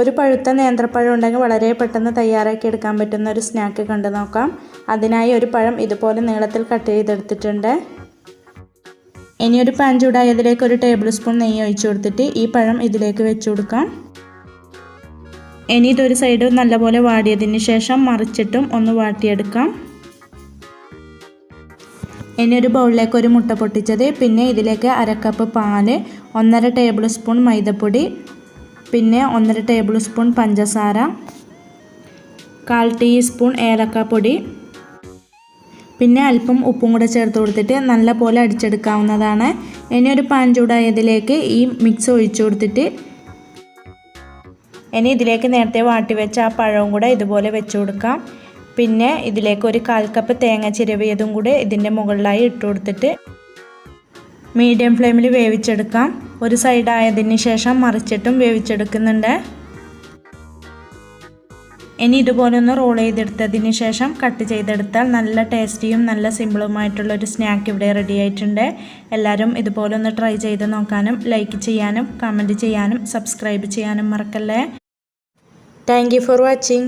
ഒരു പഴുത്ത നേന്ത്രപ്പഴം ഉണ്ടെങ്കിൽ വളരെ പെട്ടെന്ന് തയ്യാറാക്കി എടുക്കാൻ പറ്റുന്ന ഒരു സ്നാക്ക് കണ്ടു നോക്കാം. അതിനായി ഒരു പഴം ഇതുപോലെ നീളത്തിൽ കട്ട് ചെയ്തെടുത്തിട്ടുണ്ട്. ഇനി ഒരു പാൻ ചൂടായി അതിലേക്ക് ഒരു ടേബിൾ സ്പൂൺ നെയ്യ് ഒഴിച്ചു കൊടുത്തിട്ട് ഈ പഴം ഇതിലേക്ക് വെച്ച് കൊടുക്കാം. ഇനി ഇതൊരു സൈഡ് നല്ലപോലെ വാടിയതിന് ശേഷം മറിച്ചിട്ടും ഒന്ന് വാട്ടിയെടുക്കാം. ഇനി ഒരു ബൗളിലേക്ക് ഒരു മുട്ട പൊട്ടിച്ചത്, പിന്നെ ഇതിലേക്ക് അര കപ്പ് പാല്, 1.5 ടേബിൾ സ്പൂൺ മൈദപ്പൊടി, പിന്നെ 1.5 ടേബിൾ സ്പൂൺ പഞ്ചസാര, 1/4 ടീസ്പൂൺ ഏലക്കാപ്പൊടി, പിന്നെ അല്പം ഉപ്പും കൂടെ ചേർത്ത് കൊടുത്തിട്ട് നല്ലപോലെ അടിച്ചെടുക്കാവുന്നതാണ്. ഇനി ഒരു പാൻ ചൂടായതിലേക്ക് ഈ മിക്സ് ഒഴിച്ചു കൊടുത്തിട്ട് ഇനി ഇതിലേക്ക് നേരത്തെ വാട്ടി വെച്ച ആ പഴവും കൂടെ ഇതുപോലെ വെച്ച് കൊടുക്കാം. പിന്നെ ഇതിലേക്ക് ഒരു 1/4 കപ്പ് തേങ്ങ ചിരവിയതും കൂടെ ഇതിൻ്റെ മുകളിലായി ഇട്ട് കൊടുത്തിട്ട് മീഡിയം ഫ്ലെയിമിൽ വേവിച്ചെടുക്കാം. ഒരു സൈഡ് ആയതിന് ശേഷം മറിച്ചിട്ടും വേവിച്ചെടുക്കുന്നുണ്ട്. ഇനി ഇതുപോലെ ഒന്ന് റോൾ ചെയ്തെടുത്തതിന് ശേഷം കട്ട് ചെയ്തെടുത്താൽ നല്ല ടേസ്റ്റിയും നല്ല സിമ്പിളുമായിട്ടുള്ളൊരു സ്നാക്ക് ഇവിടെ റെഡി ആയിട്ടുണ്ട്. എല്ലാവരും ഇതുപോലെ ഒന്ന് ട്രൈ ചെയ്ത് നോക്കാനും ലൈക്ക് ചെയ്യാനും കമൻറ്റ് ചെയ്യാനും സബ്സ്ക്രൈബ് ചെയ്യാനും മറക്കല്ലേ. Thank you for watching.